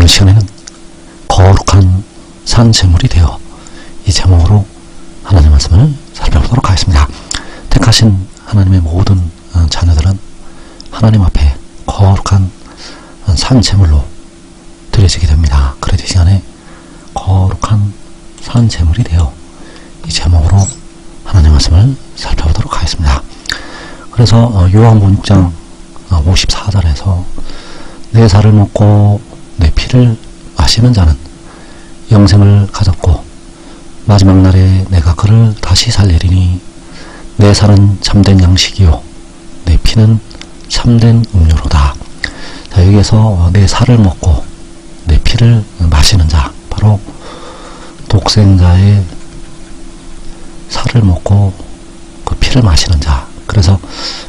이번 시간에는 거룩한 산재물이 되어 이 제목으로 하나님의 말씀을 살펴보도록 하겠습니다. 택하신 하나님의 모든 자녀들은 하나님 앞에 거룩한 산재물로 드려지게 됩니다. 그래도 이 시간에 거룩한 산재물이 되어 이 제목으로 하나님의 말씀을 살펴보도록 하겠습니다. 그래서 요한복음 6장 54절에서 내 살을 먹고 내 피를 마시는 자는 영생을 가졌고 마지막 날에 내가 그를 다시 살리리니 내 살은 참된 양식이요 내 피는 참된 음료로다. 자, 여기에서 내 살을 먹고 내 피를 마시는 자, 바로 독생자의 살을 먹고 그 피를 마시는 자. 그래서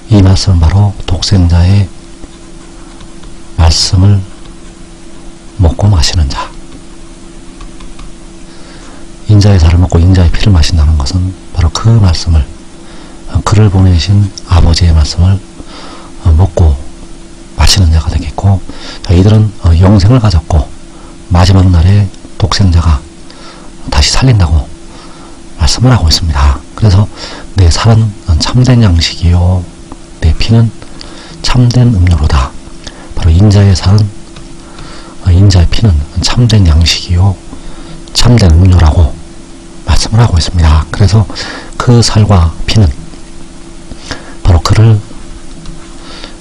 이 말씀은 바로 독생자의 말씀을 먹고 마시는 자. 인자의 살을 먹고 인자의 피를 마신다는 것은 바로 그 말씀을, 그를 보내신 아버지의 말씀을 먹고 마시는 자가 되겠고, 자, 이들은 영생을 가졌고 마지막 날에 독생자가 다시 살린다고 말씀을 하고 있습니다. 그래서 내 살은 참된 양식이요 내 피는 참된 음료로다. 바로 인자의 살은, 인자의 피는 참된 양식이요 참된 음료라고 말씀을 하고 있습니다. 그래서 그 살과 피는 바로 그를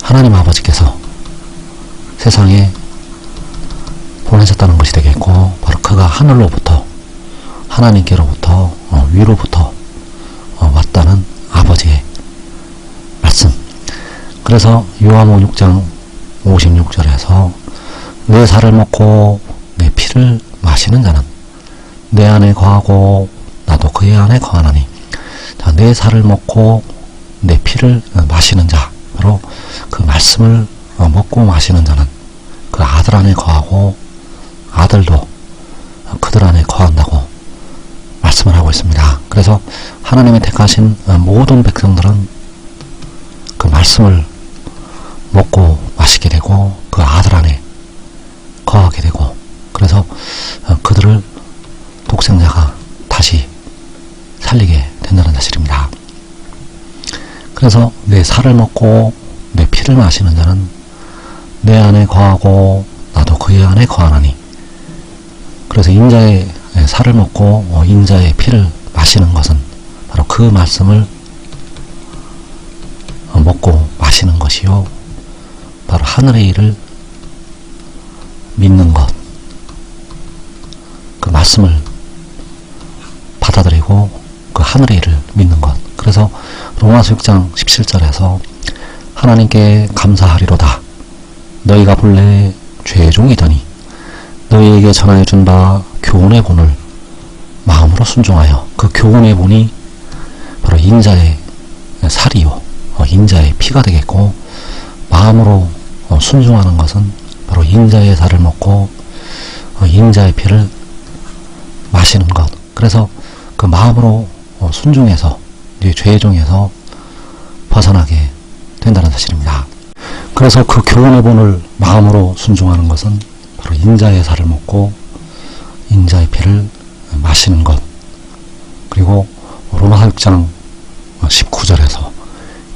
하나님 아버지께서 세상에 보내셨다는 것이 되겠고, 바로 그가 하늘로부터 하나님께로부터 위로부터 왔다는 아버지의 말씀. 그래서 요한복음 6장 56절에서 내 살을 먹고 내 피를 마시는 자는 내 안에 거하고 나도 그의 안에 거하나니. 자, 내 살을 먹고 내 피를 마시는 자, 바로 그 말씀을 먹고 마시는 자는 그 아들 안에 거하고 아들도 그들 안에 거한다고 말씀을 하고 있습니다. 그래서 하나님이 택하신 모든 백성들은 그 말씀을 먹고 마시게 되고 그 아들 안에 거하게 되고, 그래서 그들을 독생자가 다시 살리게 된다는 사실입니다. 그래서 내 살을 먹고 내 피를 마시는 자는 내 안에 거하고 나도 그의 안에 거하나니. 그래서 인자의 살을 먹고 인자의 피를 마시는 것은 바로 그 말씀을 먹고 마시는 것이요 바로 하늘의 일을 믿는 것, 그 말씀을 받아들이고 그 하늘의 일을 믿는 것. 그래서 로마서 6장 17절에서 하나님께 감사하리로다. 너희가 본래 죄의 종이더니 너희에게 전하여 준 바 교훈의 본을 마음으로 순종하여, 그 교훈의 본이 바로 인자의 살이요 인자의 피가 되겠고, 마음으로 순종하는 것은 바로 인자의 살을 먹고 인자의 피를 마시는 것. 그래서 그 마음으로 순종해서 이제 죄의 종에서 벗어나게 된다는 사실입니다. 그래서 그 교훈의 본을 마음으로 순종하는 것은 바로 인자의 살을 먹고 인자의 피를 마시는 것. 그리고 로마서 6장 19절에서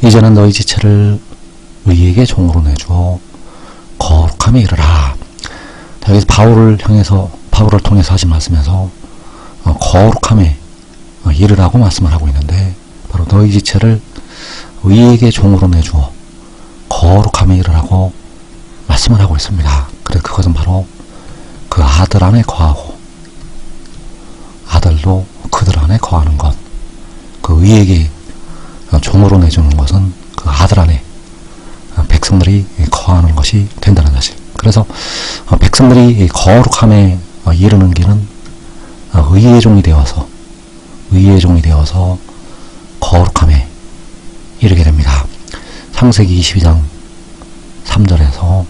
이제는 너희 지체를 의에게 종으로 내주어 거룩함에 이르라. 여기서 바울을 통해서 하신 말씀에서 거룩함에 이르라고 말씀을 하고 있는데, 바로 너희 지체를 의에게 종으로 내주어 거룩함에 이르라고 말씀을 하고 있습니다. 그래서 그것은 바로 그 아들 안에 거하고 아들도 그들 안에 거하는 것. 그 의에게 종으로 내주는 것은 그 아들 안에 백성들이 거하는 것이 된다는 사실. 그래서 백성들이 거룩함에 이르는 길은 의의 종이 되어서 거룩함에 이르게 됩니다. 창세기 22장 3절에서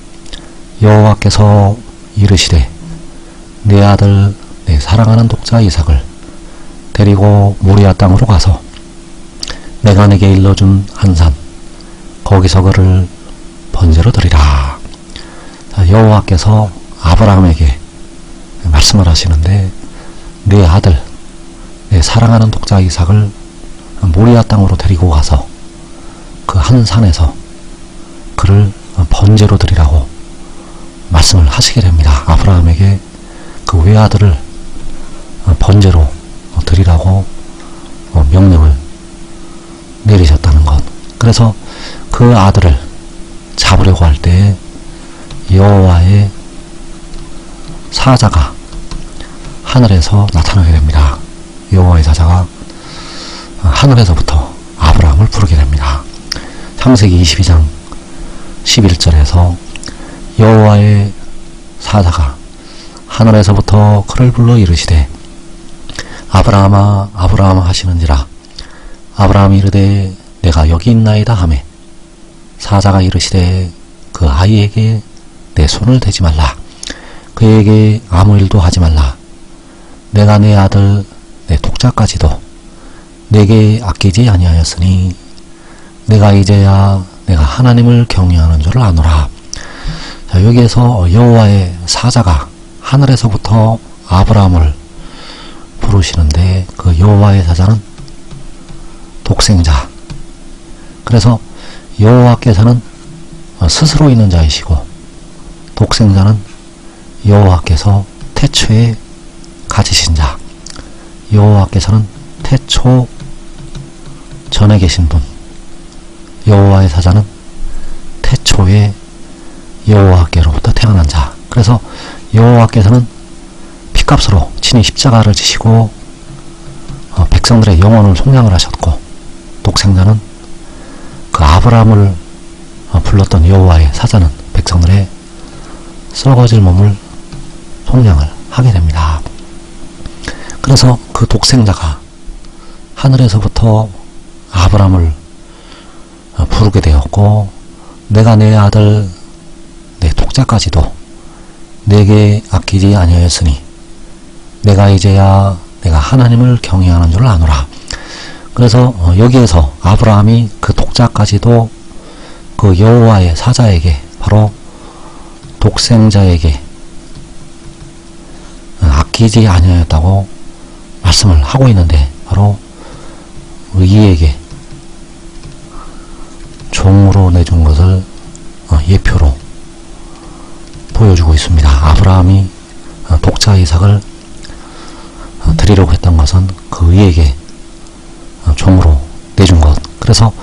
여호와께서 이르시되 내 아들 내 사랑하는 독자 이삭을 데리고 모리아 땅으로 가서 내가 내게 일러준 한 산 거기서 그를 번제로 드리라. 여호와께서 아브라함에게 말씀을 하시는데, 내 아들, 내 사랑하는 독자 이삭을 모리아 땅으로 데리고 가서 그 한 산에서 그를 번제로 드리라고 말씀을 하시게 됩니다. 아브라함에게 그 외아들을 번제로 드리라고 명령을 내리셨다는 것. 그래서 그 아들을 잡으려고 할 때 여호와의 사자가 하늘에서 나타나게 됩니다. 여호와의 사자가 하늘에서부터 아브라함을 부르게 됩니다. 창세기 22장 11절에서 여호와의 사자가 하늘에서부터 그를 불러 이르시되 아브라함아 아브라함아 하시는지라. 아브라함이 이르되 내가 여기 있나이다 하매 사자가 이르시되 그 아이에게 내 손을 대지 말라. 그에게 아무 일도 하지 말라. 내가 내 아들 내 독자까지도 내게 아끼지 아니하였으니 내가 이제야 내가 하나님을 경외하는 줄을 아노라. 자, 여기에서 여호와의 사자가 하늘에서부터 아브라함을 부르시는데 그 여호와의 사자는 독생자. 그래서 여호와께서는 스스로 있는 자이시고 독생자는 여호와께서 태초에 가지신 자. 여호와께서는 태초 전에 계신 분. 여호와의 사자는 태초에 여호와께로부터 태어난 자. 그래서 여호와께서는 피값으로 친히 십자가를 지시고 백성들의 영혼을 속량을 하셨고, 독생자는 그 아브라함을 불렀던 여호와의 사자는 백성들의 썩어질 몸을 속량을 하게 됩니다. 그래서 그 독생자가 하늘에서부터 아브라함을 부르게 되었고, 내가 내 아들 내 독자까지도 내게 아끼지 아니하였으니 내가 이제야 내가 하나님을 경외하는 줄 아노라. 그래서 여기에서 아브라함이 그 독자까지도 그 여호와의 사자에게, 바로 독생자에게 아끼지 아니하였다고 말씀을 하고 있는데, 바로 의에게 종으로 내준 것을 예표로 보여주고 있습니다. 아브라함이 독자 이삭을 드리려고 했던 것은 그 의에게 종으로 내준 것. 그래서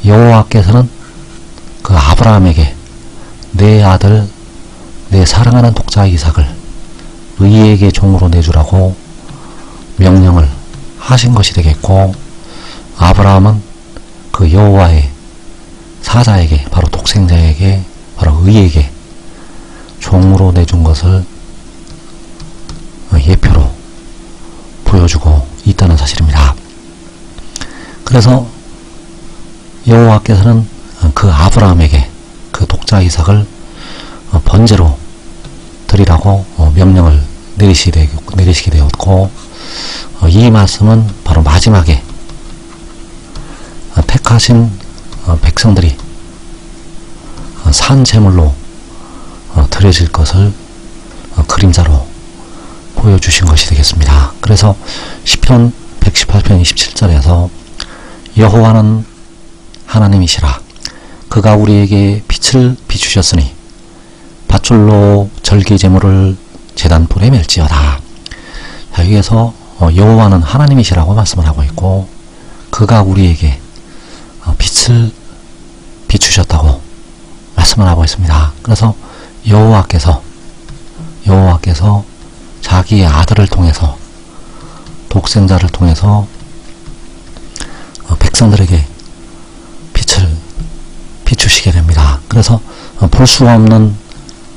여호와께서는 그 아브라함에게 내 아들 내 사랑하는 독자 이삭을 의에게 종으로 내주라고 명령을 하신 것이 되겠고, 아브라함은 그 여호와의 사자에게, 바로 독생자에게, 바로 의에게 종으로 내준 것을 예표로 보여주고 있다는 사실입니다. 그래서 여호와께서는 그 아브라함에게 그 독자 이삭을 번제로 드리라고 명령을 내리시게 되었고, 이 말씀은 바로 마지막에 택하신 백성들이 산 제물로 드려질 것을 그림자로 보여주신 것이 되겠습니다. 그래서 시편 118편 27절에서 여호와는 하나님이시라. 그가 우리에게 빛을 비추셨으니 밧줄로 절기 제물을 제단불에 멜지어다. 자, 여기에서 여호와는 하나님이시라고 말씀을 하고 있고, 그가 우리에게 빛을 비추셨다고 말씀을 하고 있습니다. 그래서 여호와께서 자기의 아들을 통해서, 독생자를 통해서 백성들에게 빛을 비추시게 됩니다. 그래서 볼 수 없는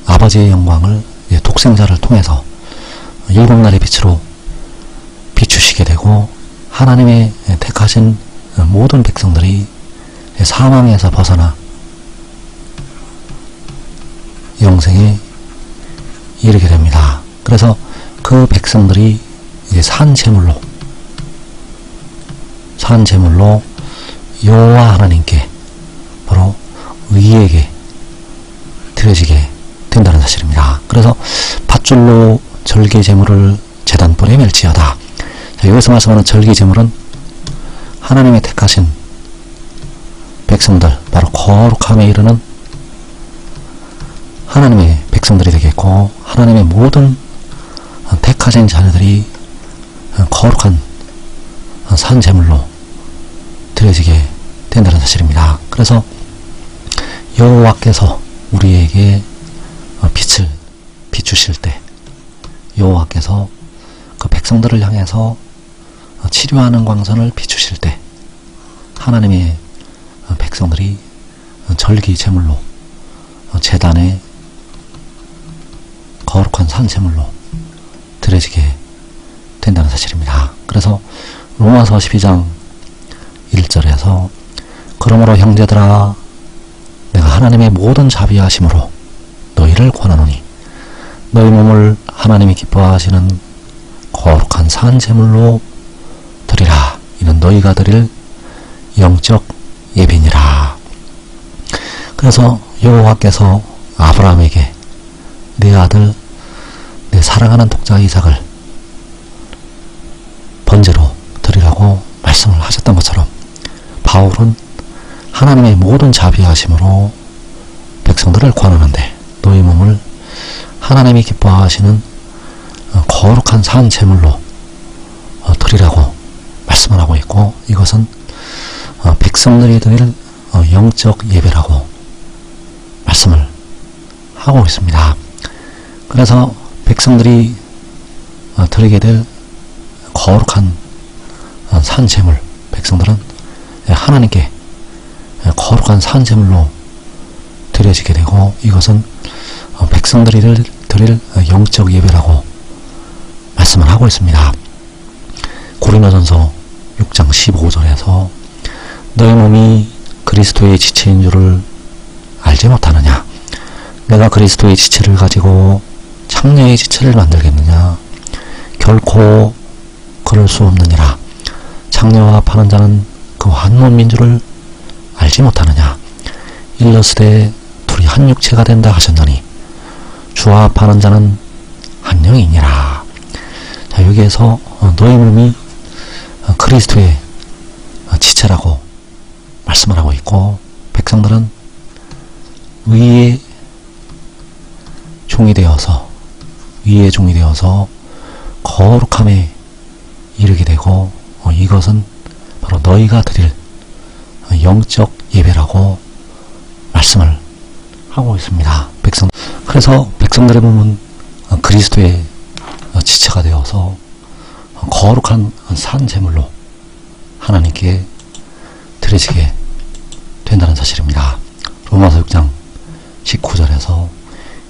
아버지의 영광을 독생자를 통해서 일곱 날의 빛으로 비추시게 되고, 하나님의 택하신 모든 백성들이 사망에서 벗어나 영생에 이르게 됩니다. 그래서 그 백성들이 이제 산 제물로 여호와 하나님께, 바로 의에게 드려지게 된다는 사실입니다. 그래서 밧줄로 절기제물을 제단불에 멸지어다. 자, 여기서 말씀하는 절기제물은 하나님의 택하신 백성들, 바로 거룩함에 이르는 하나님의 백성들이 되겠고, 하나님의 모든 택하신 자녀들이 거룩한 산제물로 드려지게 된다는 사실입니다. 그래서 여호와께서 우리에게 빛을 비추실 때, 여호와께서 그 백성들을 향해서 치료하는 광선을 비추실 때, 하나님의 백성들이 절기 제물로 제단에 거룩한 산제물로 드려지게 된다는 사실입니다. 그래서 로마서 12장 1절에서 그러므로 형제들아 내가 하나님의 모든 자비하심으로 너희를 권하노니 너희 몸을 하나님이 기뻐하시는 거룩한 산제물로 드리라. 이는 너희가 드릴 영적 예배니라. 그래서 여호와께서 아브라함에게 내 아들 내 사랑하는 독자 이삭을 번제로 드리라고 말씀을 하셨던 것처럼, 바울은 하나님의 모든 자비하심으로 백성들을 권하는데 너희 몸을 하나님이 기뻐하시는 거룩한 산 제물로 드리라고 말씀을 하고 있고, 이것은 백성들이 드릴 영적 예배라고 말씀을 하고 있습니다. 그래서 백성들이 드리게 될 거룩한 산제물, 백성들은 하나님께 거룩한 산제물로 드려지게 되고, 이것은 백성들이 드릴 영적 예배라고 말씀을 하고 있습니다. 고린도전서 6장 15절에서 너희 몸이 그리스도의 지체인 줄을 알지 못하느냐? 내가 그리스도의 지체를 가지고 창녀의 지체를 만들겠느냐? 결코 그럴 수 없느니라. 창녀와 파는 자는 그 한 몸인 줄을 알지 못하느냐? 일러스되 둘이 한 육체가 된다 하셨나니 주와 파는 자는 한 영이니라. 자, 여기에서 너희 몸이 그리스도의 지체라고 말씀을 하고 있고, 백성들은 의의 종이 되어서 거룩함에 이르게 되고, 이것은 바로 너희가 드릴 영적 예배라고 말씀을 하고 있습니다. 그래서 백성들의 몸은 그리스도의 지체가 되어서 거룩한 산제물로 하나님께 드려지게 된다는 사실입니다. 로마서 6장 19절에서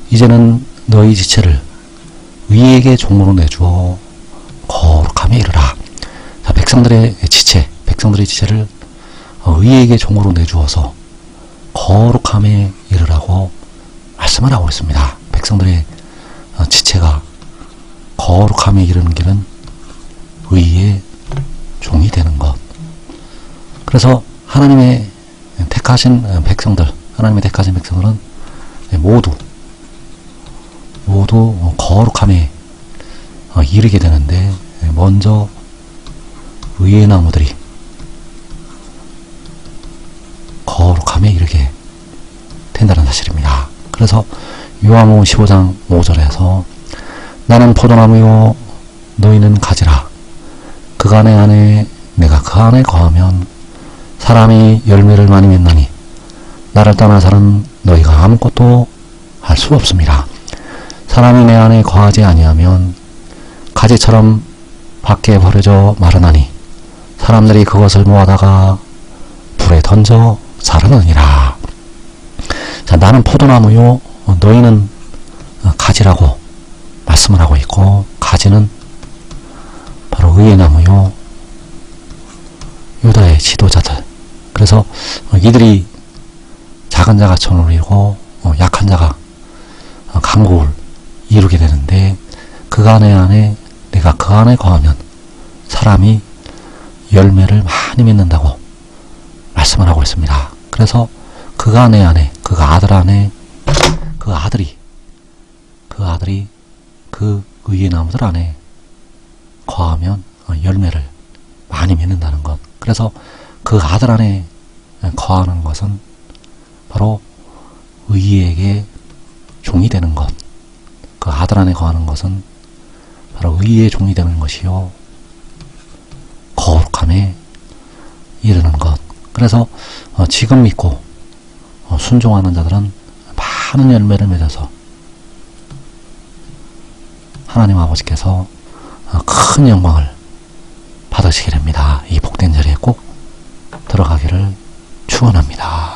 이제는 너희 지체를 의에게 종으로 내주어 거룩함에 이르라. 자, 백성들의 지체를 의에게 종으로 내주어서 거룩함에 이르라고 말씀을 하고 있습니다. 백성들의 지체가 거룩함에 이르는 길은 의의 종이 되는 것. 그래서 하나님의 택하신 백성들은 모두 거룩함에 이르게 되는데, 먼저 의의 나무들이 거룩함에 이르게 된다는 사실입니다. 그래서 요한복음 15장 5절에서 나는 포도나무요 너희는 가지라. 그간의 안에 내가 그 안에 거하면 사람이 열매를 많이 맺나니 나를 떠나서는 너희가 아무것도 할 수 없습니다. 사람이 내 안에 거하지 아니하면 가지처럼 밖에 버려져 마르나니 사람들이 그것을 모아다가 불에 던져 자르느니라. 자, 나는 포도나무요 너희는 가지라고 말씀을 하고 있고, 가지는 바로 의의 나무요 유다의 지도자들. 그래서 이들이 작은 자가 천을 이루고 약한 자가 강국을 이루게 되는데, 그간의 안에 내가 그 안에 거하면 사람이 열매를 많이 맺는다고 말씀을 하고 있습니다. 그래서 그간의 안에, 그 아들 안에 그 아들이 그 의의 나무들 안에 거하면 열매를 많이 맺는다는 것. 그래서 그 아들 안에 거하는 것은 바로 의에게 종이 되는 것. 그 아들 안에 거하는 것은 바로 의의 종이 되는 것이요, 거룩함에 이르는 것. 그래서 지금 믿고 순종하는 자들은 많은 열매를 맺어서 하나님 아버지께서 큰 영광을 받으시게 됩니다. 이 복된 자리에 꼭 들어가기를 축원합니다.